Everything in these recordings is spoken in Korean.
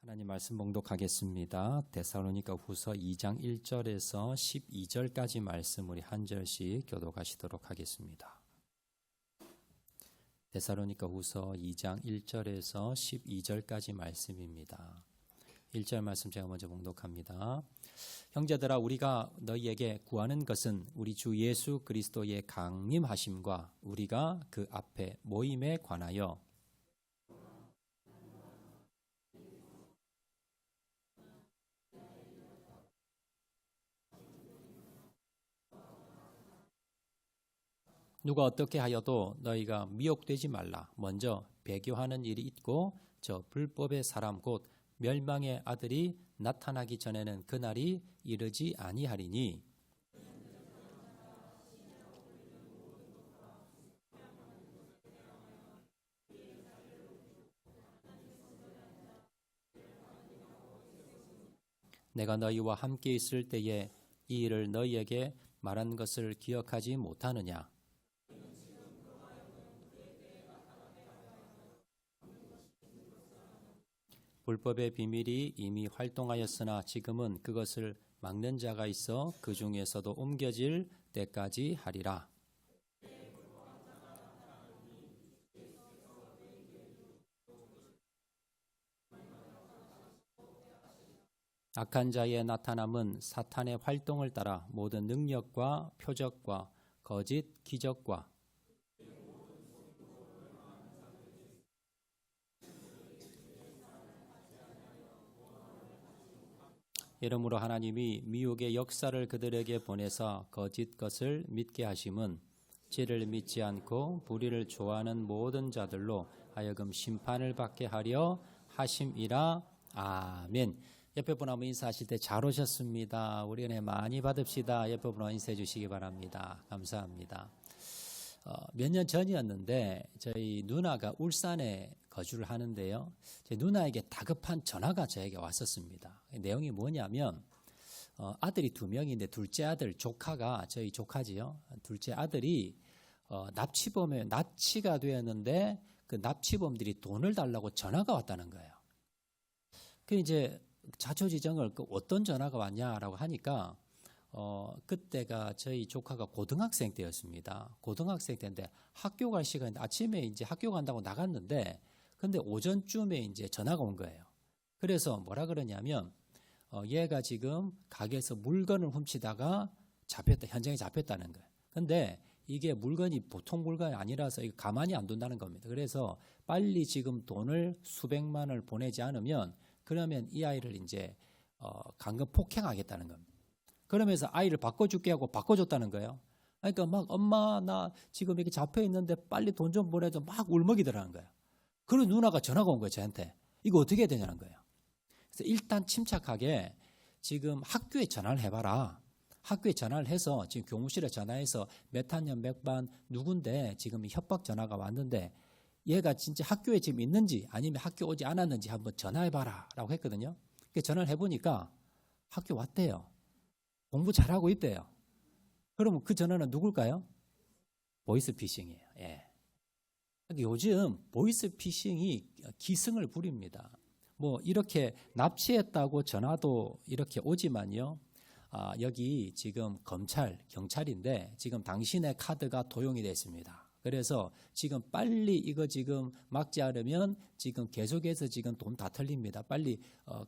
하나님 말씀 봉독하겠습니다. 데살로니가 후서 2장 1절에서 12절까지 말씀 우리 한 절씩 교독하시도록 하겠습니다. 데살로니가 후서 2장 1절에서 12절까지 말씀입니다. 1절 말씀 제가 먼저 봉독합니다. 형제들아, 우리가 너희에게 구하는 것은 우리 주 예수 그리스도의 강림하심과 우리가 그 앞에 모임에 관하여 누가 어떻게 하여도 너희가 미혹되지 말라. 먼저 배교하는 일이 있고 저 불법의 사람 곧 멸망의 아들이 나타나기 전에는 그날이 이르지 아니하리니 내가 너희와 함께 있을 때에 이 일을 너희에게 말한 것을 기억하지 못하느냐. 불법의 비밀이 이미 활동하였으나 지금은 그것을 막는 자가 있어 그 중에서도 옮겨질 때까지 하리라. 악한 자의 나타남은 사탄의 활동을 따라 모든 능력과 표적과 거짓 기적과 이러므로 하나님이 미혹의 역사를 그들에게 보내사 거짓 것을 믿게 하심은 지를 믿지 않고 불의를 좋아하는 모든 자들로 하여금 심판을 받게 하려 하심이라. 아멘. 옆에 분하고 인사하실 때 잘 오셨습니다. 우리 은혜 많이 받읍시다. 옆에 분하고 인사해 주시기 바랍니다. 감사합니다. 몇 년 전이었는데 저희 누나가 울산에 거주를 하는데요. 제 누나에게 다급한 전화가 저에게 왔었습니다. 내용이 뭐냐면 아들이 2명인데 둘째 아들 조카가 저희 조카지요. 둘째 아들이 납치범에 납치가 되었는데 그 납치범들이 돈을 달라고 전화가 왔다는 거예요. 그 이제 자초지정을 어떤 전화가 왔냐라고 하니까 그때가 저희 조카가 고등학생 때였습니다. 고등학생 때인데 학교 갈 시간인데 아침에 이제 학교 간다고 나갔는데 근데 오전쯤에 이제 전화가 온 거예요. 그래서 뭐라 그러냐면 얘가 지금 가게에서 물건을 훔치다가 잡혔다, 현장에 잡혔다는 거예요. 근데 이게 물건이 보통 물건이 아니라서 이거 가만히 안 둔다는 겁니다. 그래서 빨리 지금 돈을 수백만 원을 보내지 않으면 그러면 이 아이를 이제 강간 폭행하겠다는 겁니다. 그러면서 아이를 바꿔줄게 하고 바꿔줬다는 거예요. 그러니까 막 엄마 나 지금 이렇게 잡혀 있는데 빨리 돈 좀 보내줘 막 울먹이더라는 거예요. 그리고 누나가 전화가 온 거예요. 저한테. 이거 어떻게 해야 되냐는 거예요. 그래서 일단 침착하게 지금 학교에 전화를 해봐라. 학교에 전화를 해서 지금 교무실에 전화해서 몇 학년 몇 반 누군데 지금 협박 전화가 왔는데 얘가 진짜 학교에 지금 있는지 아니면 학교 오지 않았는지 한번 전화해봐라 라고 했거든요. 그래서 전화를 해보니까 학교 왔대요. 공부 잘하고 있대요. 그러면 그 전화는 누굴까요? 보이스피싱이에요. 예. 요즘 보이스피싱이 기승을 부립니다. 뭐 이렇게 납치했다고 전화도 이렇게 오지만요. 여기 지금 검찰, 경찰인데 지금 당신의 카드가 도용이 됐습니다. 그래서 지금 빨리 이거 지금 막지 않으면 지금 계속해서 지금 돈 다 털립니다. 빨리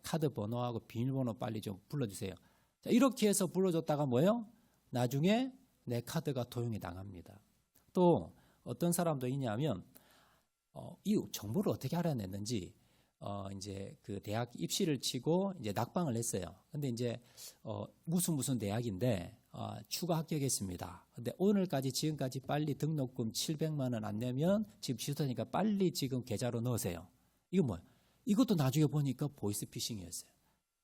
카드 번호하고 비밀번호 빨리 좀 불러주세요. 자, 이렇게 해서 불러줬다가 뭐예요? 나중에 내 카드가 도용이 당합니다. 또 어떤 사람도 있냐면 이 정보를 어떻게 알아냈는지 이제 그 대학 입시를 치고 이제 낙방을 했어요. 근데 이제 무슨 대학인데 추가 합격했습니다. 근데 오늘까지 지금까지 빨리 등록금 700만 원 안 내면 지금 취소하니까 빨리 지금 계좌로 넣으세요. 이거 뭐예요? 이것도 나중에 보니까 보이스피싱이었어요.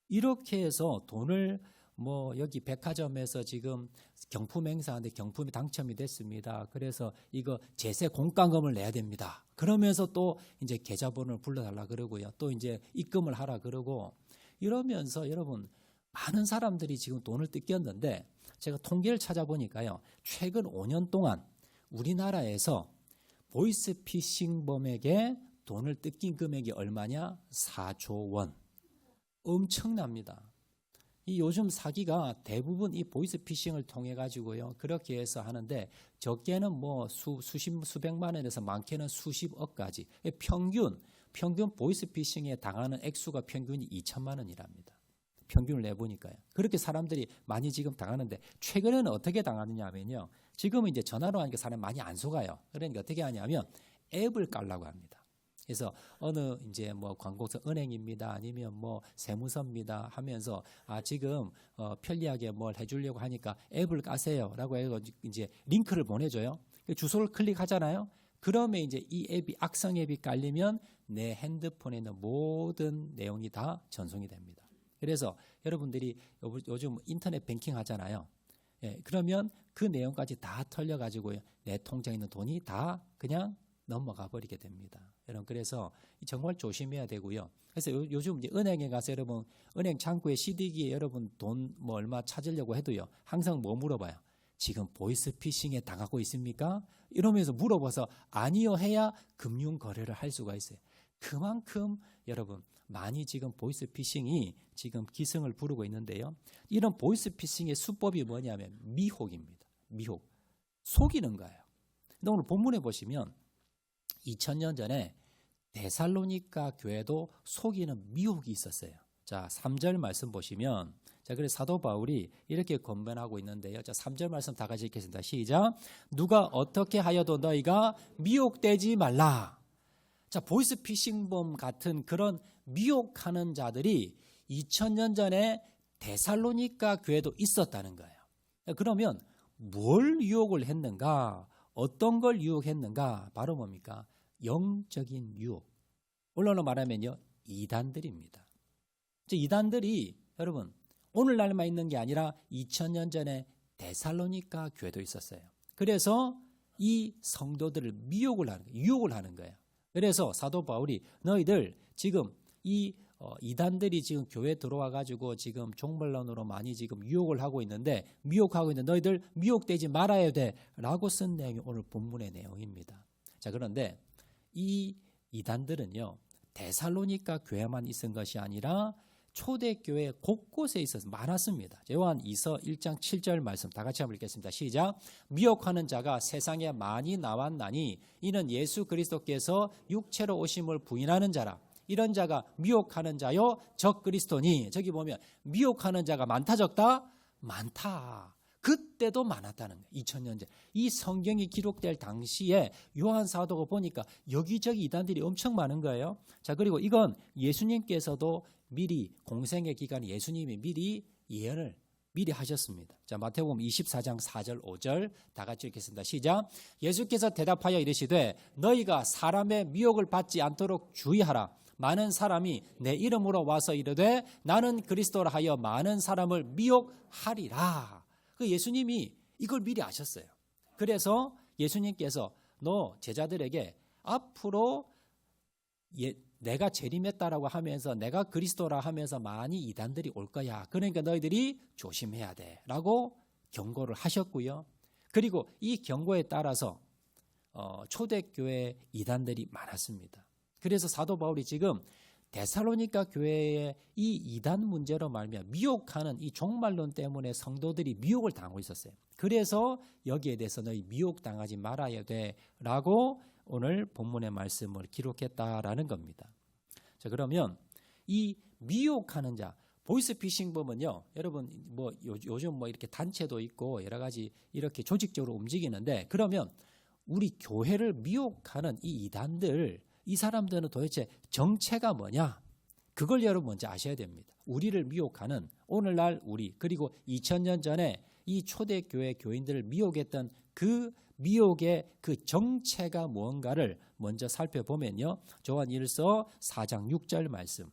이렇게 해서 돈을 뭐 여기 백화점에서 지금 경품 행사하는데 경품이 당첨이 됐습니다. 그래서 이거 제세 공과금을 내야 됩니다. 그러면서 또 이제 계좌번호를 불러달라 그러고요. 또 이제 입금을 하라 그러고 이러면서 여러분 많은 사람들이 지금 돈을 뜯겼는데 제가 통계를 찾아보니까요. 최근 5년 동안 우리나라에서 보이스피싱범에게 돈을 뜯긴 금액이 얼마냐? 4조 원. 엄청납니다. 이 요즘 사기가 대부분 이 보이스피싱을 통해 가지고요. 그렇게 해서 하는데 적게는 뭐 수백만 원에서 많게는 수십억까지. 평균 보이스피싱에 당하는 액수가 평균이 2천만 원이랍니다. 평균을 내보니까요. 그렇게 사람들이 많이 지금 당하는데 최근에는 어떻게 당하느냐 하면요. 지금은 이제 전화로 하니까 사람 많이 안 속아요. 그러니까 어떻게 하냐면 앱을 깔라고 합니다. 그래서 어느 이제 뭐 광고서 은행입니다. 아니면 뭐 세무서입니다. 하면서 지금 편리하게 뭘 해주려고 하니까 앱을 까세요라고 해서 이제 링크를 보내줘요. 주소를 클릭하잖아요. 그러면 이제 이 앱이 악성 앱이 깔리면 내 핸드폰에 있는 모든 내용이 다 전송이 됩니다. 그래서 여러분들이 요즘 인터넷 뱅킹 하잖아요. 예, 그러면 그 내용까지 다 털려가지고요. 내 통장에 있는 돈이 다 그냥 넘어가 버리게 됩니다. 여러분 그래서 정말 조심해야 되고요. 그래서 요즘 이제 은행에 가서 여러분 은행 창구에 CD기에 여러분 돈 뭐 얼마 찾으려고 해도요. 항상 뭐 물어봐요. 지금 보이스피싱에 당하고 있습니까? 이러면서 물어봐서 아니요 해야 금융 거래를 할 수가 있어요. 그만큼 여러분 많이 지금 보이스피싱이 지금 기승을 부르고 있는데요. 이런 보이스피싱의 수법이 뭐냐면 미혹입니다. 미혹. 속이는 거예요. 근데 오늘 본문에 보시면 2000년 전에 데살로니가 교회도 속이는 미혹이 있었어요. 자, 3절 말씀 보시면 자, 그래서 사도 바울이 이렇게 권면하고 있는데요. 자, 3절 말씀 다 같이 읽겠습니다. 시작. 누가 어떻게 하여도 너희가 미혹되지 말라. 자, 보이스피싱범 같은 그런 미혹하는 자들이 2000년 전에 데살로니가 교회도 있었다는 거예요. 그러면 뭘 유혹을 했는가? 어떤 걸 유혹했는가? 바로 뭡니까? 영적인 유혹. 오늘날로 말하면요. 이단들입니다. 이단들이 여러분 오늘날만 있는 게 아니라 2000년 전에 데살로니가 교회도 있었어요. 그래서 이 성도들을 유혹을 하는 거예요. 그래서 사도 바울이 너희들 지금 이 이단들이 지금 교회에 들어와 가지고 지금 종말론으로 많이 지금 유혹을 하고 있는데 미혹하고 있는데 너희들 미혹되지 말아야 돼라고 쓴 내용이 오늘 본문의 내용입니다. 자, 그런데 이 이단들은요. 데살로니가 교회만 있은 것이 아니라 초대교회 곳곳에 있어서 많았습니다. 요한 2서 1장 7절 말씀 다 같이 한번 읽겠습니다. 시작. 미혹하는 자가 세상에 많이 나왔나니 이는 예수 그리스도께서 육체로 오심을 부인하는 자라. 이런 자가 미혹하는 자요 적 그리스도니. 저기 보면 미혹하는 자가 많다 적다? 많다. 그때도 많았다는 거예요. 2000년 전. 이 성경이 기록될 당시에 요한 사도가 보니까 여기저기 이단들이 엄청 많은 거예요. 자, 그리고 이건 예수님께서도 미리 공생의 기간에 예수님이 미리 예언을 미리 하셨습니다. 자, 마태복음 24장 4절 5절 다 같이 읽겠습니다. 시작. 예수께서 대답하여 이르시되 너희가 사람의 미혹을 받지 않도록 주의하라. 많은 사람이 내 이름으로 와서 이르되 나는 그리스도라 하여 많은 사람을 미혹하리라. 그 예수님이 이걸 미리 아셨어요. 그래서 예수님께서 너 제자들에게 앞으로 내가 재림했다라고 하면서 내가 그리스도라 하면서 많이 이단들이 올 거야. 그러니까 너희들이 조심해야 돼라고 경고를 하셨고요. 그리고 이 경고에 따라서 초대교회 이단들이 많았습니다. 그래서 사도 바울이 지금 데살로니가 교회의 이 이단 문제로 말미암아 미혹하는 이 종말론 때문에 성도들이 미혹을 당하고 있었어요. 그래서 여기에 대해서 너희 미혹당하지 말아야 돼라고 오늘 본문의 말씀을 기록했다라는 겁니다. 자, 그러면 이 미혹하는 자, 보이스피싱범은요, 여러분 뭐 요즘 뭐 이렇게 단체도 있고 여러 가지 이렇게 조직적으로 움직이는데 그러면 우리 교회를 미혹하는 이 이단들, 이 사람들은 도대체 정체가 뭐냐? 그걸 여러분 먼저 아셔야 됩니다. 우리를 미혹하는 오늘날 우리 그리고 2000년 전에 이 초대교회 교인들을 미혹했던 그 미혹의 그 정체가 무언가를 먼저 살펴보면요. 요한 1서 4장 6절 말씀.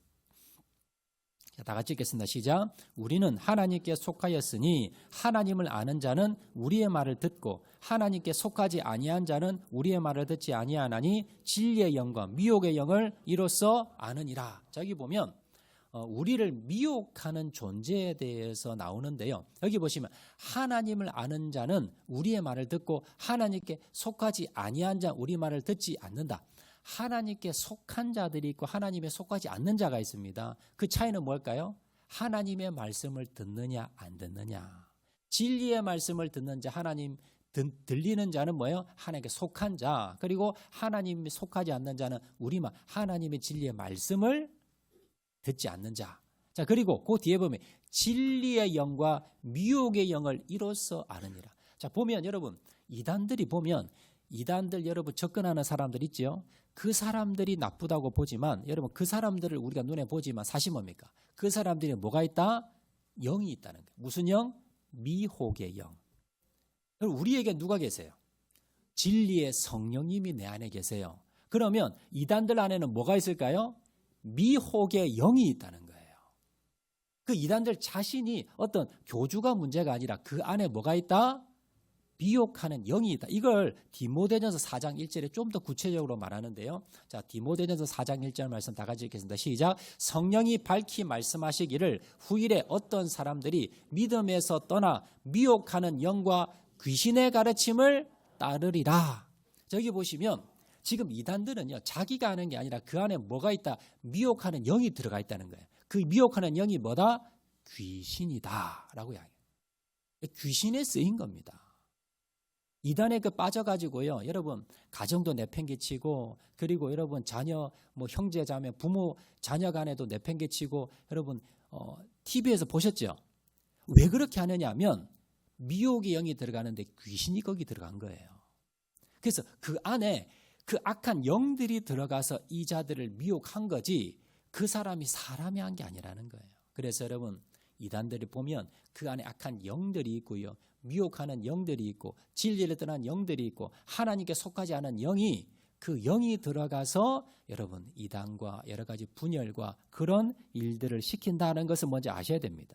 다 같이 읽겠습니다. 시작. 우리는 하나님께 속하였으니 하나님을 아는 자는 우리의 말을 듣고 하나님께 속하지 아니한 자는 우리의 말을 듣지 아니하나니 진리의 영과 미혹의 영을 이로써 아느니라. 자, 여기 보면 우리를 미혹하는 존재에 대해서 나오는데요. 여기 보시면 하나님을 아는 자는 우리의 말을 듣고 하나님께 속하지 아니한 자 우리 말을 듣지 않는다. 하나님께 속한 자들이 있고 하나님에 속하지 않는 자가 있습니다. 그 차이는 뭘까요? 하나님의 말씀을 듣느냐 안 듣느냐. 진리의 말씀을 듣는 자, 하나님 들리는 자는 뭐예요? 하나님께 속한 자. 그리고 하나님이 속하지 않는 자는 우리만 하나님의 진리의 말씀을 듣지 않는 자. 자, 그리고 그 뒤에 보면 진리의 영과 미혹의 영을 이로써 아느니라. 자, 보면 여러분 이단들이 보면 이단들 여러분 접근하는 사람들 있죠. 그 사람들이 나쁘다고 보지만 여러분 그 사람들을 우리가 눈에 보지만 사실 뭡니까? 그 사람들이 뭐가 있다? 영이 있다는 거예요. 무슨 영? 미혹의 영. 우리에게 누가 계세요? 진리의 성령님이 내 안에 계세요. 그러면 이단들 안에는 뭐가 있을까요? 미혹의 영이 있다는 거예요. 그 이단들 자신이 어떤 교주가 문제가 아니라 그 안에 뭐가 있다? 미혹하는 영이 있다. 이걸 디모데전서 4장 1절에 좀 더 구체적으로 말하는데요. 자, 디모데전서 4장 1절 말씀 다 같이 읽겠습니다. 시작. 성령이 밝히 말씀하시기를 후일에 어떤 사람들이 믿음에서 떠나 미혹하는 영과 귀신의 가르침을 따르리라. 저기 보시면 지금 이단들은요, 자기가 하는 게 아니라 그 안에 뭐가 있다? 미혹하는 영이 들어가 있다는 거예요. 그 미혹하는 영이 뭐다? 귀신이다라고 이야기해요. 귀신에 쓰인 겁니다. 이단에 빠져가지고요, 여러분 가정도 내팽개치고, 그리고 여러분 자녀, 뭐 형제 자매, 부모 자녀 간에도 내팽개치고, 여러분 TV에서 보셨죠? 왜 그렇게 하느냐면 미혹의 영이 들어가는데 귀신이 거기 들어간 거예요. 그래서 그 안에 그 악한 영들이 들어가서 이 자들을 미혹한 거지 그 사람이 한 게 아니라는 거예요. 그래서 여러분 이단들이 보면 그 안에 악한 영들이 있고요, 미혹하는 영들이 있고 진리를 떠난 영들이 있고 하나님께 속하지 않은 영이, 그 영이 들어가서 여러분 이단과 여러 가지 분열과 그런 일들을 시킨다는 것을 먼저 아셔야 됩니다.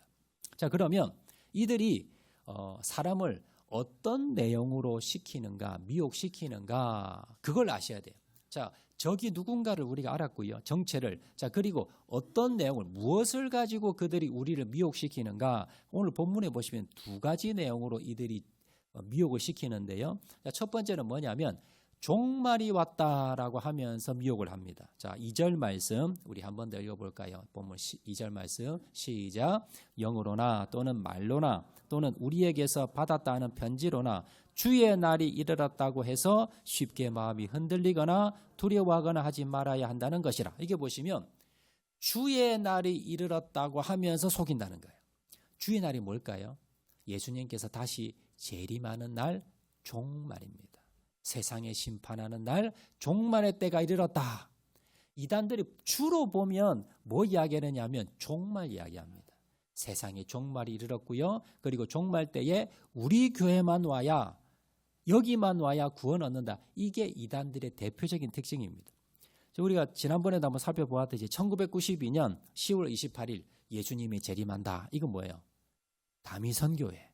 자, 그러면 이들이 사람을 어떤 내용으로 시키는가, 미혹시키는가, 그걸 아셔야 돼요. 자, 적이 누군가를 우리가 알았고요, 정체를. 자, 그리고 어떤 내용을, 무엇을 가지고 그들이 우리를 미혹시키는가, 오늘 본문에 보시면 두 가지 내용으로 이들이 미혹을 시키는데요. 자, 첫 번째는 뭐냐면 종말이 왔다라고 하면서 미혹을 합니다. 자, 2절 말씀 우리 한 번 더 읽어볼까요? 본문 2절 말씀 시작. 영으로나 또는 말로나 또는 우리에게서 받았다 하는 편지로나 주의 날이 이르렀다고 해서 쉽게 마음이 흔들리거나 두려워하거나 하지 말아야 한다는 것이라. 이게 보시면 주의 날이 이르렀다고 하면서 속인다는 거예요. 주의 날이 뭘까요? 예수님께서 다시 재림하는 날, 종말입니다. 세상에 심판하는 날, 종말의 때가 이르렀다. 이단들이 주로 보면 뭐 이야기하느냐면 종말 이야기합니다. 세상에 종말이 이르렀고요, 그리고 종말 때에 우리 교회만 와야, 여기만 와야 구원 얻는다. 이게 이단들의 대표적인 특징입니다. 우리가 지난번에도 한번 살펴보았듯이 1992년 10월 28일 예수님이 재림한다. 이건 뭐예요? 다미 선교회.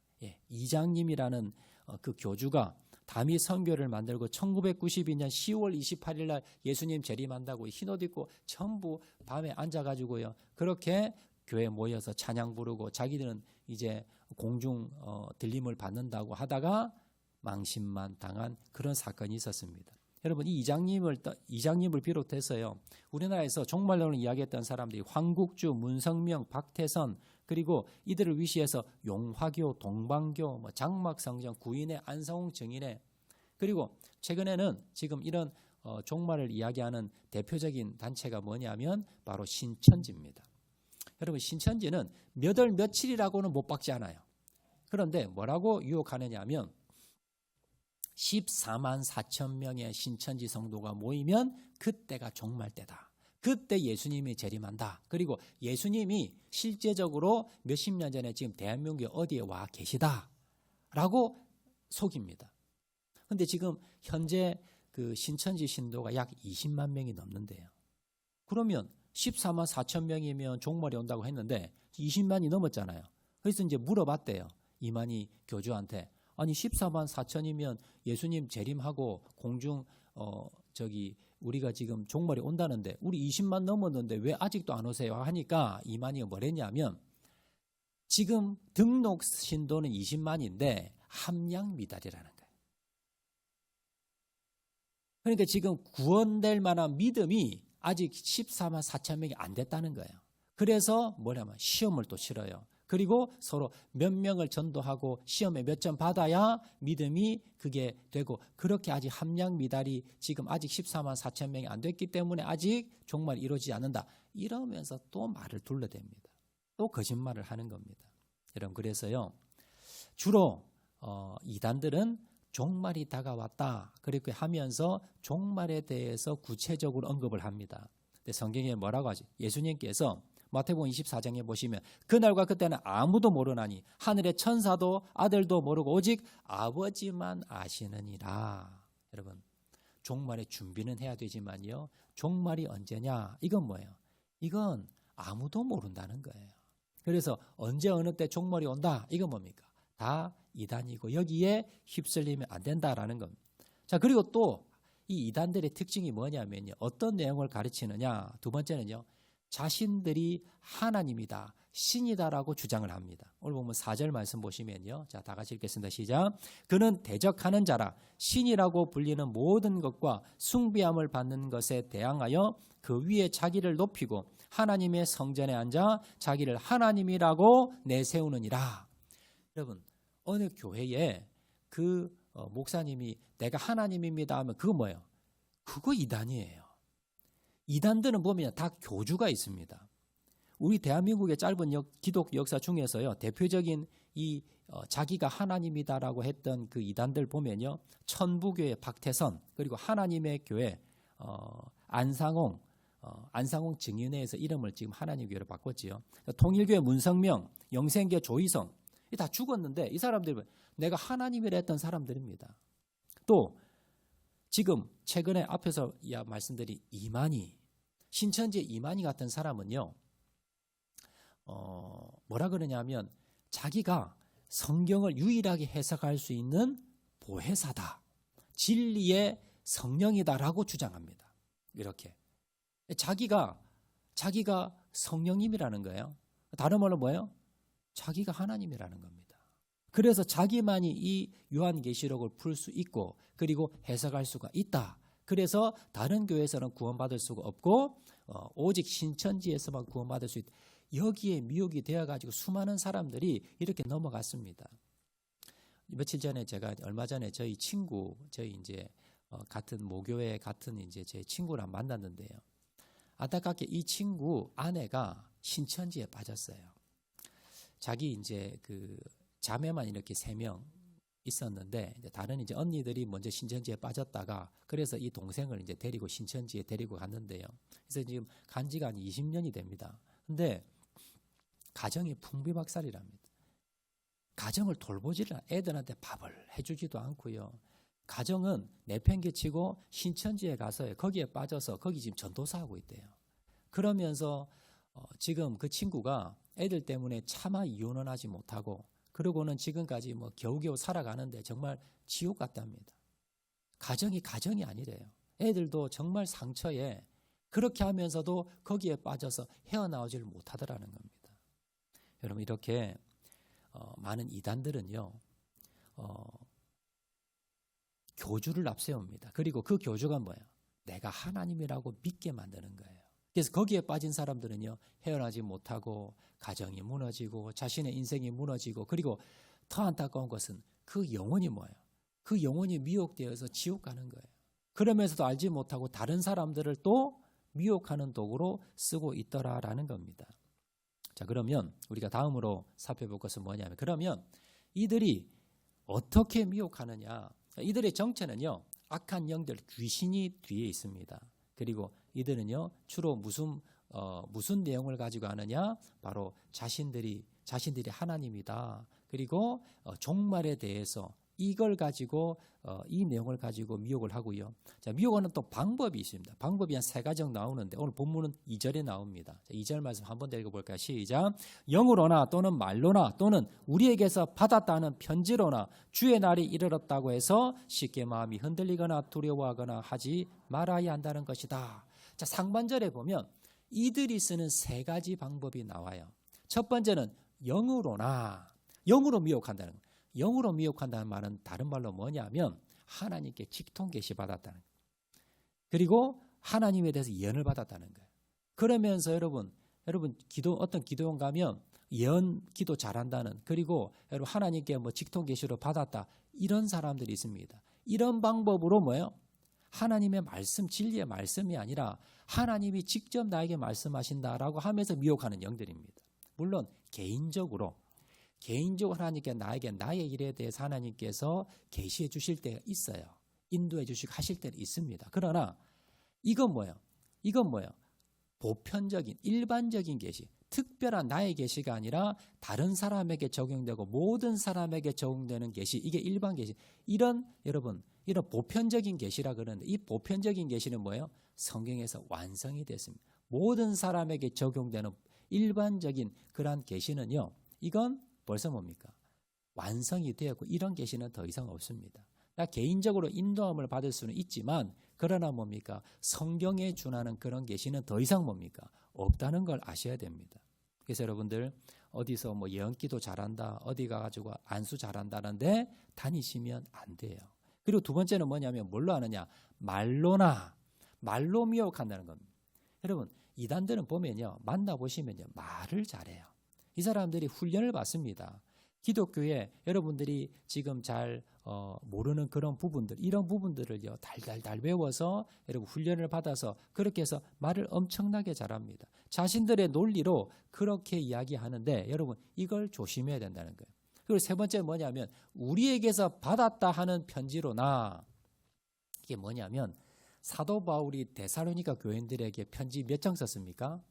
이장님이라는 그 교주가 다미 선교를 만들고 1992년 10월 28일 날 예수님 재림한다고 흰옷 입고 전부 밤에 앉아가지고요, 그렇게 교회 모여서 찬양 부르고 자기들은 이제 공중 들림을 받는다고 하다가 망신만 당한 그런 사건이 있었습니다. 여러분 이 이장님을 비롯해서요, 우리나라에서 종말론을 이야기했던 사람들이 황국주, 문성명, 박태선, 그리고 이들을 위시해서 용화교, 동방교, 장막성전, 구인회, 안성홍 증인회, 그리고 최근에는 지금 이런 종말을 이야기하는 대표적인 단체가 뭐냐면 바로 신천지입니다. 여러분 신천지는 몇 월 며칠이라고는 못 박지 않아요. 그런데 뭐라고 유혹하느냐 하면 14만 4천 명의 신천지 성도가 모이면 그때가 종말 때다. 그때 예수님이 재림한다. 그리고 예수님이 실제적으로 몇십 년 전에 지금 대한민국에 어디에 와 계시다라고 속입니다. 그런데 지금 현재 그 신천지 신도가 약 20만 명이 넘는데요. 그러면 14만 4천 명이면 종말이 온다고 했는데 20만이 넘었잖아요. 그래서 이제 물어봤대요, 이만희 교주한테. 아니 14만 4천이면 예수님 재림하고 공중 우리가 지금 종말이 온다는데 우리 20만 넘었는데 왜 아직도 안 오세요? 하니까 이만희가 뭐랬냐면 지금 등록 신도는 20만인데 함량 미달이라는 거예요. 그러니까 지금 구원될 만한 믿음이 아직 14만 4천 명이 안 됐다는 거예요. 그래서 뭐냐면 시험을 또 치러요. 그리고 서로 몇 명을 전도하고 시험에 몇 점 받아야 믿음이 그게 되고, 그렇게 아직 함량 미달이 지금 아직 14만 4천 명이 안 됐기 때문에 아직 종말이 이루어지지 않는다. 이러면서 또 말을 둘러댑니다. 또 거짓말을 하는 겁니다. 여러분, 그래서요, 주로 이단들은 종말이 다가왔다 그렇게 하면서 종말에 대해서 구체적으로 언급을 합니다. 근데 성경에 뭐라고 하지? 예수님께서 마태복음 24장에 보시면 그날과 그때는 아무도 모르나니 하늘의 천사도 아들도 모르고 오직 아버지만 아시느니라. 여러분, 종말의 준비는 해야 되지만요, 종말이 언제냐? 이건 뭐예요? 이건 아무도 모른다는 거예요. 그래서 언제 어느 때 종말이 온다? 이건 뭡니까? 다 이단이고 여기에 휩쓸리면 안 된다라는 겁니다. 자, 그리고 또 이 이단들의 특징이 뭐냐면요, 어떤 내용을 가르치느냐? 두 번째는요, 자신들이 하나님이다, 신이다라고 주장을 합니다. 오늘 보면 4절 말씀 보시면요, 자, 다 같이 읽겠습니다. 시작. 그는 대적하는 자라 신이라고 불리는 모든 것과 숭배함을 받는 것에 대항하여 그 위에 자기를 높이고 하나님의 성전에 앉아 자기를 하나님이라고 내세우느니라. 여러분, 어느 교회에 그 목사님이 내가 하나님입니다 하면 그거 뭐예요? 그거 이단이에요. 이단들은 보면 다 교주가 있습니다. 우리 대한민국의 짧은 기독 역사 중에서요, 대표적인 이 자기가 하나님이다라고 했던 그 이단들 보면요, 천부교회 박태선, 그리고 하나님의 교회 안상홍 증인회에서 이름을 지금 하나님 교회로 바꿨지요. 통일교회 문성명, 영생교 조희성, 다 죽었는데 이 사람들은 내가 하나님이라 했던 사람들입니다. 또 지금 최근에 앞에서 말씀드린 이만희, 신천지 이만희 같은 사람은요, 뭐라 그러냐면 자기가 성경을 유일하게 해석할 수 있는 보혜사다, 진리의 성령이다라고 주장합니다. 이렇게 자기가 성령님이라는 거예요. 다른 말로 뭐예요? 자기가 하나님이라는 겁니다. 그래서 자기만이 이 요한계시록을 풀 수 있고 그리고 해석할 수가 있다. 그래서 다른 교회에서는 구원받을 수가 없고 오직 신천지에서만 구원받을 수 있다. 여기에 미혹이 되어가지고 수많은 사람들이 이렇게 넘어갔습니다. 며칠 전에 제가 얼마 전에 저희 이제 같은 모교회 같은 이제 제 친구랑 만났는데요. 안타깝게 이 친구 아내가 신천지에 빠졌어요. 자기 이제 그 자매만 이렇게 3명 있었는데 다른 이제 언니들이 먼저 신천지에 빠졌다가 그래서 이 동생을 이제 데리고 신천지에 데리고 갔는데요. 그래서 지금 간 지가 한 20년이 됩니다. 근데 가정이 풍비박살이랍니다. 가정을 돌보지를 애들한테 밥을 해주지도 않고요. 가정은 내팽개치고 신천지에 가서 거기에 빠져서 거기 지금 전도사하고 있대요. 그러면서 지금 그 친구가 애들 때문에 차마 이혼은 하지 못하고 그러고는 지금까지 뭐 겨우겨우 살아가는데 정말 지옥 같답니다. 가정이 아니래요. 애들도 정말 상처에 그렇게 하면서도 거기에 빠져서 헤어나오지를 못하더라는 겁니다. 여러분, 이렇게 많은 이단들은요, 교주를 앞세웁니다. 그리고 그 교주가 뭐예요? 내가 하나님이라고 믿게 만드는 거예요. 그래서 거기에 빠진 사람들은요, 헤어나지 못하고 가정이 무너지고 자신의 인생이 무너지고, 그리고 더 안타까운 것은 그 영혼이 뭐예요? 그 영혼이 미혹되어서 지옥 가는 거예요. 그러면서도 알지 못하고 다른 사람들을 또 미혹하는 도구로 쓰고 있더라라는 겁니다. 자, 그러면 우리가 다음으로 살펴볼 것은 뭐냐면, 그러면 이들이 어떻게 미혹하느냐? 이들의 정체는요, 악한 영들, 귀신이 뒤에 있습니다. 그리고 이들은요, 주로 무슨 내용을 가지고 하느냐? 바로 자신들이 하나님이다. 그리고 종말에 대해서 이걸 가지고 이 내용을 가지고 미혹을 하고요. 자, 미혹하는 또 방법이 있습니다. 방법이 한 3가지 정도 나오는데 오늘 본문은 2절에 나옵니다. 자, 2절 말씀 한번 더 읽어볼까요? 시작. 영으로나 또는 말로나 또는 우리에게서 받았다는 편지로나 주의 날이 이르렀다고 해서 쉽게 마음이 흔들리거나 두려워하거나 하지 말아야 한다는 것이다. 자, 상반절에 보면 이들이 쓰는 3가지 방법이 나와요. 첫 번째는 영으로 미혹한다는 거예요. 영으로 미혹한다는 말은 다른 말로 뭐냐면 하나님께 직통 계시 받았다는 거예요. 그리고 하나님에 대해서 예언을 받았다는 거예요. 그러면서 여러분 어떤 기도원 가면 예언 기도 잘한다는, 그리고 여러분 하나님께 뭐 직통 계시로 받았다, 이런 사람들이 있습니다. 이런 방법으로 뭐예요? 하나님의 말씀, 진리의 말씀이 아니라 하나님이 직접 나에게 말씀하신다라고 하면서 미혹하는 영들입니다. 물론 개인적으로 하나님께 나에게 나의 일에 대해서 하나님께서 계시해 주실 때가 있어요. 인도해 주시고 하실 때는 있습니다. 그러나 이건 뭐예요? 보편적인 일반적인 계시, 특별한 나의 계시가 아니라 다른 사람에게 적용되고 모든 사람에게 적용되는 계시, 이게 일반 계시. 이런 보편적인 계시라 그러는데, 이 보편적인 계시는 뭐예요? 성경에서 완성이 됐습니다. 모든 사람에게 적용되는 일반적인 그러한 계시는요, 이건 벌써 뭡니까? 완성이 되었고, 이런 계시는 더 이상 없습니다. 나 개인적으로 인도함을 받을 수는 있지만, 그러나 뭡니까? 성경에 준하는 그런 계시는 더 이상 뭡니까? 없다는 걸 아셔야 됩니다. 그래서 여러분들 어디서 뭐 예언기도 잘한다, 어디 가가지고 안수 잘한다는데 다니시면 안 돼요. 그리고 두 번째는 뭐냐면 뭘로 하느냐? 말로 미혹한다는 겁니다. 여러분 이단들은 보면요, 만나보시면요, 말을 잘해요. 이 사람들이 훈련을 받습니다. 기독교에 여러분들이 지금 잘 모르는 그런 부분들, 이런 부분들을요 달달달 배워서 여러분 훈련을 받아서 그렇게 해서 말을 엄청나게 잘합니다. 자신들의 논리로 그렇게 이야기하는데 여러분 이걸 조심해야 된다는 거예요. 그리고 세 번째 뭐냐면 우리에게서 받았다 하는 편지로나, 이게 뭐냐면 사도 바울이 데살로니가 교인들에게 편지 몇 장 썼습니까?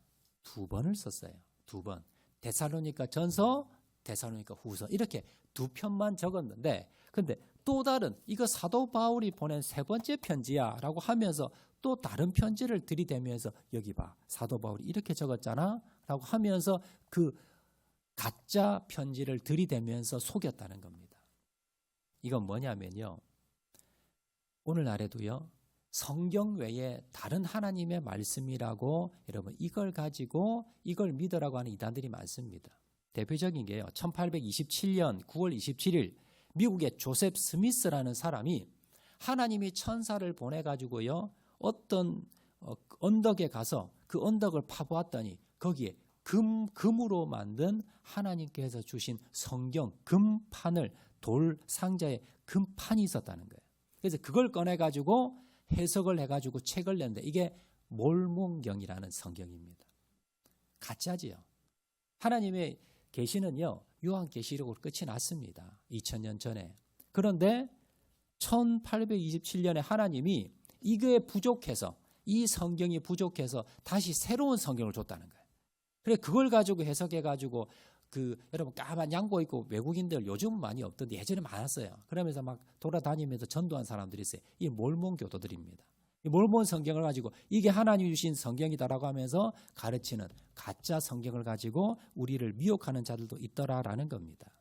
2번을 썼어요. 2번. 데살로니가 전서, 데살로니가 후서, 이렇게 2편만 적었는데, 근데 또 다른, 이거 사도 바울이 보낸 세 번째 편지야 라고 하면서 또 다른 편지를 들이대면서 여기 봐, 사도 바울이 이렇게 적었잖아 라고 하면서 그 가짜 편지를 들이대면서 속였다는 겁니다. 이건 뭐냐면요, 오늘날에도요 성경 외에 다른 하나님의 말씀이라고 여러분 이걸 가지고 이걸 믿으라고 하는 이단들이 많습니다. 대표적인 게요, 1827년 9월 27일 미국의 조셉 스미스라는 사람이 하나님이 천사를 보내가지고요 어떤 언덕에 가서 그 언덕을 파보았더니 거기에 금으로 만든 하나님께서 주신 성경 금판을, 돌 상자에 금판이 있었다는 거예요. 그래서 그걸 꺼내가지고 해석을 해가지고 책을 냈는데 이게 몰몬경이라는 성경입니다. 가짜지요. 하나님의 계시는요 요한계시록으로 끝이 났습니다. 2000년 전에. 그런데 1827년에 하나님이 이거에 부족해서, 이 성경이 부족해서 다시 새로운 성경을 줬다는 거예요. 그래 그걸 가지고 해석해가지고 여러분 까만 양복 입고 외국인들 요즘은 많이 없던데 예전에 많았어요. 그러면서 막 돌아다니면서 전도한 사람들이 있어요. 이 몰몬 교도들입니다. 이 몰몬 성경을 가지고 이게 하나님이 주신 성경이다라고 하면서 가르치는 가짜 성경을 가지고 우리를 미혹하는 자들도 있더라라는 겁니다.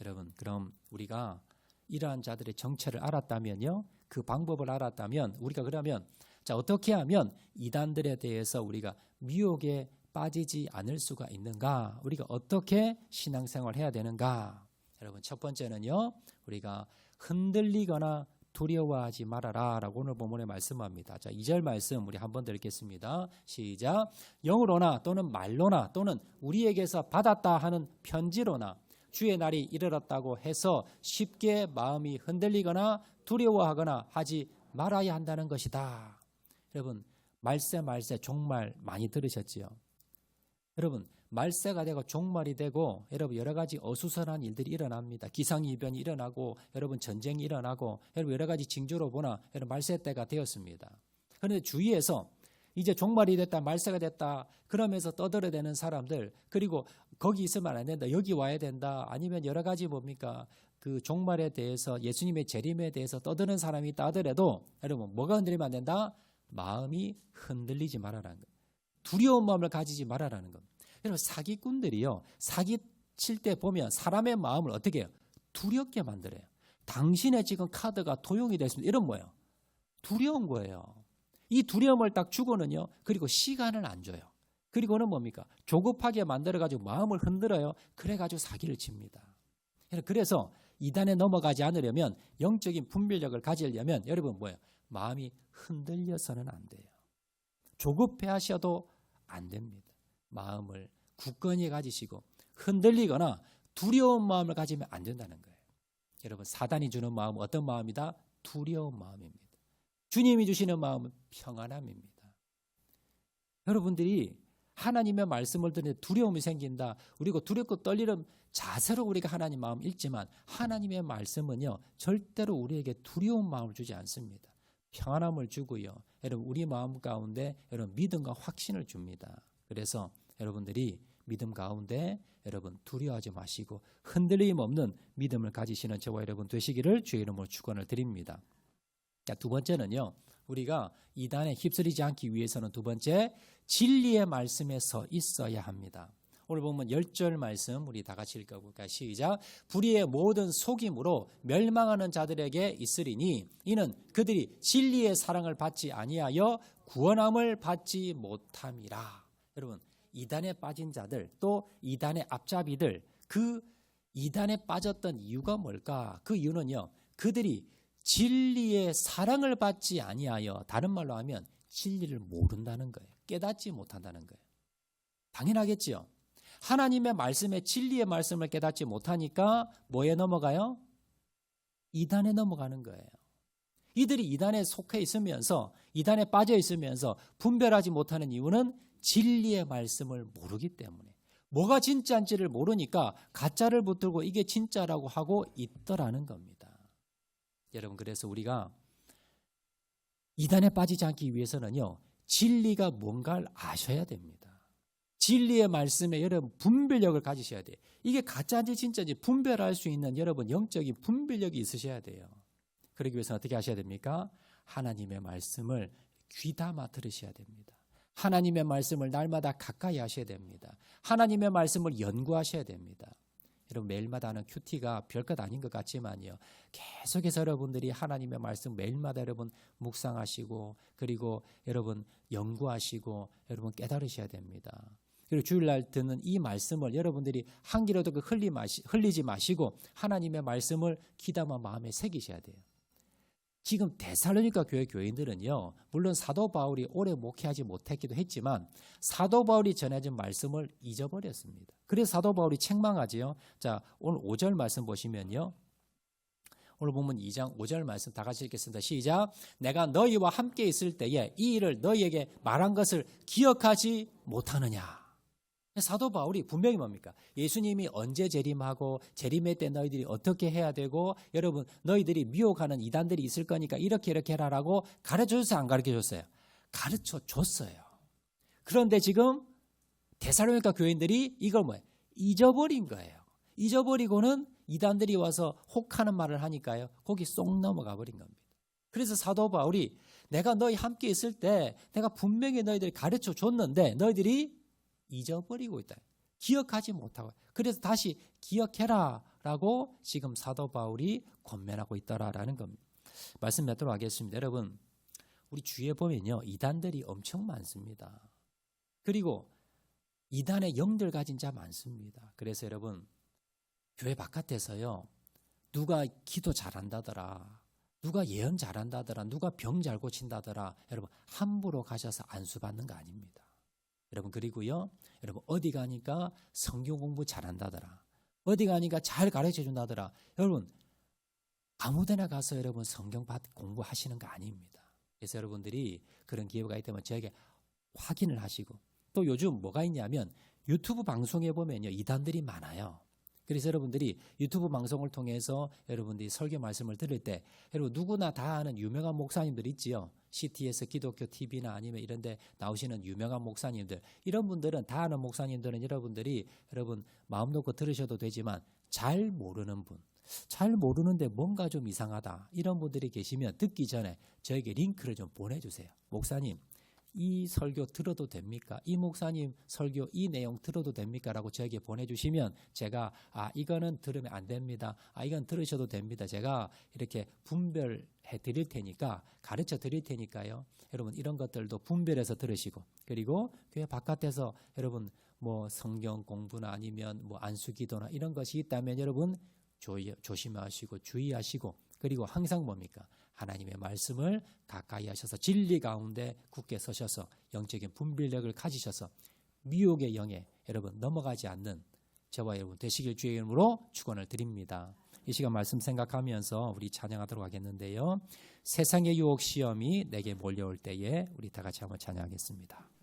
여러분 그럼 우리가 이러한 자들의 정체를 알았다면요, 그 방법을 알았다면 우리가 그러면 자 어떻게 하면 이단들에 대해서 우리가 미혹에 빠지지 않을 수가 있는가? 우리가 어떻게 신앙생활을 해야 되는가? 여러분 첫 번째는요, 우리가 흔들리거나 두려워하지 말아라 라고 오늘 본문에 말씀합니다. 자 2절 말씀 우리 한번 더 읽겠습니다. 시작. 영으로나 또는 말로나 또는 우리에게서 받았다 하는 편지로나 주의 날이 이르렀다고 해서 쉽게 마음이 흔들리거나 두려워하거나 하지 말아야 한다는 것이다. 여러분 말세 종말 많이 들으셨지요? 여러분 말세가 되고 종말이 되고 여러분 여러 가지 어수선한 일들이 일어납니다. 기상이변이 일어나고 여러분 전쟁이 일어나고 여러분 여러 가지 징조로 보나 여러분 말세 때가 되었습니다. 그런데 주위에서 이제 종말이 됐다, 말세가 됐다 그러면서 떠들어대는 사람들, 그리고 거기 있으면 안 된다, 여기 와야 된다, 아니면 여러 가지 뭡니까 그 종말에 대해서 예수님의 재림에 대해서 떠드는 사람이 있다 하더라도 여러분 뭐가 흔들리면 안 된다? 마음이 흔들리지 말아라는 거예요. 두려운 마음을 가지지 말아라는 겁니다. 여러분 사기꾼들이요 사기칠 때 보면 사람의 마음을 어떻게 해요? 두렵게 만들어요. 당신의 지금 카드가 도용이 됐습니다. 이런 뭐예요? 두려운 거예요. 이 두려움을 딱 주고는요 그리고 시간을 안 줘요. 그리고는 뭡니까? 조급하게 만들어가지고 마음을 흔들어요. 그래가지고 사기를 칩니다. 그래서 이단에 넘어가지 않으려면, 영적인 분별력을 가지려면 여러분 뭐예요? 마음이 흔들려서는 안 돼요. 조급해 하셔도 안 됩니다. 마음을 굳건히 가지시고 흔들리거나 두려운 마음을 가지면 안 된다는 거예요. 여러분, 사단이 주는 마음은 어떤 마음이다? 두려운 마음입니다. 주님이 주시는 마음은 평안함입니다. 여러분들이 하나님의 말씀을 듣는데 두려움이 생긴다. 그리고 두렵고 떨리는 자세로 우리가 하나님 마음 읽지만 하나님의 말씀은요, 절대로 우리에게 두려운 마음을 주지 않습니다. 평안함을 주고요. 여러분, 우리 마음 가운데 여러분 믿음과 확신을 줍니다. 그래서 여러분들이 믿음 가운데 여러분 두려워하지 마시고 흔들림 없는 믿음을 가지시는 저와 여러분 되시기를 주의 이름으로 축원을 드립니다. 자, 두 번째는요, 우리가 이단에 휩쓸리지 않기 위해서는 두 번째, 진리의 말씀에 서 있어야 합니다. 오늘 보면 10절 말씀 우리 다 같이 읽어볼까요? 시작. 불의의 모든 속임으로 멸망하는 자들에게 있으리니 이는 그들이 진리의 사랑을 받지 아니하여 구원함을 받지 못함이라. 여러분, 이단에 빠진 자들, 또 이단의 앞잡이들, 그 이단에 빠졌던 이유가 뭘까? 그 이유는요, 그들이 진리의 사랑을 받지 아니하여, 다른 말로 하면 진리를 모른다는 거예요. 깨닫지 못한다는 거예요. 당연하겠지요. 하나님의 말씀에 진리의 말씀을 깨닫지 못하니까 뭐에 넘어가요? 이단에 넘어가는 거예요. 이들이 이단에 속해 있으면서, 이단에 빠져 있으면서 분별하지 못하는 이유는 진리의 말씀을 모르기 때문에, 뭐가 진짜인지를 모르니까 가짜를 붙들고 이게 진짜라고 하고 있더라는 겁니다. 여러분, 그래서 우리가 이단에 빠지지 않기 위해서는요, 진리가 뭔가를 아셔야 됩니다. 진리의 말씀에 여러분 분별력을 가지셔야 돼요. 이게 가짜인지 진짜인지 분별할 수 있는 여러분 영적인 분별력이 있으셔야 돼요. 그러기 위해서 어떻게 하셔야 됩니까? 하나님의 말씀을 귀담아 들으셔야 됩니다. 하나님의 말씀을 날마다 가까이 하셔야 됩니다. 하나님의 말씀을 연구하셔야 됩니다. 여러분, 매일마다 하는 큐티가 별것 아닌 것 같지만요, 계속해서 여러분들이 하나님의 말씀 매일마다 여러분 묵상하시고, 그리고 여러분 연구하시고, 여러분 깨달으셔야 됩니다. 그리고 주일날 듣는 이 말씀을 여러분들이 한 귀로도 흘리지 마시고 하나님의 말씀을 귀담아 마음에 새기셔야 돼요. 지금 데살로니가 교회 교인들은요, 물론 사도 바울이 오래 목회하지 못했기도 했지만 사도 바울이 전해진 말씀을 잊어버렸습니다. 그래서 사도 바울이 책망하지요. 자, 오늘 5절 말씀 보시면요, 오늘 보면 2장 5절 말씀 다 같이 읽겠습니다. 시작. 내가 너희와 함께 있을 때에 이 일을 너희에게 말한 것을 기억하지 못하느냐. 사도 바울이 분명히 뭡니까? 예수님이 언제 재림하고 재림의 때 너희들이 어떻게 해야 되고, 여러분 너희들이 미혹하는 이단들이 있을 거니까 이렇게 해라라고 가르쳐줬어요, 안 가르쳐줬어요? 가르쳐줬어요. 그런데 지금 데살로니가 교인들이 이걸 잊어버린 거예요. 잊어버리고는 이단들이 와서 혹하는 말을 하니까요, 거기 쏙 넘어가 버린 겁니다. 그래서 사도 바울이 내가 너희 함께 있을 때 내가 분명히 너희들이 가르쳐줬는데 너희들이 잊어버리고 있다. 기억하지 못하고. 그래서 다시 기억해라 라고 지금 사도 바울이 권면하고 있더라라는 겁니다. 말씀 맺도록 하겠습니다. 여러분, 우리 주위에 보면요, 이단들이 엄청 많습니다. 그리고 이단의 영들 가진 자 많습니다. 그래서 여러분, 교회 바깥에서요, 누가 기도 잘한다더라, 누가 예언 잘한다더라, 누가 병 잘 고친다더라, 여러분 함부로 가셔서 안수 받는 거 아닙니다. 여러분, 그리고요, 여러분 어디 가니까 성경 공부 잘한다더라, 어디 가니까 잘 가르쳐 준다더라, 여러분 아무데나 가서 여러분 성경 공부하시는 거 아닙니다. 그래서 여러분들이 그런 기회가 있다면 저에게 확인을 하시고, 또 요즘 뭐가 있냐면 유튜브 방송에 보면요, 이단들이 많아요. 그래서 여러분들이 유튜브 방송을 통해서 여러분들이 설교 말씀을 들을 때, 여러분 누구나 다 아는 유명한 목사님들 있지요. CTS 기독교 TV나 아니면 이런 데 나오시는 유명한 목사님들, 이런 분들은 다 아는 목사님들은 여러분들이 여러분 마음 놓고 들으셔도 되지만 잘 모르는 분, 잘 모르는데 뭔가 좀 이상하다, 이런 분들이 계시면 듣기 전에 저에게 링크를 좀 보내주세요. 목사님, 이 설교 들어도 됩니까? 이 목사님 설교 이 내용 들어도 됩니까? 라고 저에게 보내주시면 제가 이거는 들으면 안 됩니다, 이건 들으셔도 됩니다, 제가 이렇게 분별해 드릴 테니까, 가르쳐 드릴 테니까요, 여러분 이런 것들도 분별해서 들으시고, 그리고 교회 바깥에서 여러분 뭐 성경 공부나 아니면 뭐 안수기도나 이런 것이 있다면 여러분 조심하시고 주의하시고, 그리고 항상 뭡니까? 하나님의 말씀을 가까이 하셔서 진리 가운데 굳게 서셔서 영적인 분별력을 가지셔서 미혹의 영에 여러분 넘어가지 않는 저와 여러분 되시길 주의 이름으로 축원을 드립니다. 이 시간 말씀 생각하면서 우리 찬양하도록 하겠는데요. 세상의 유혹 시험이 내게 몰려올 때에 우리 다 같이 한번 찬양하겠습니다.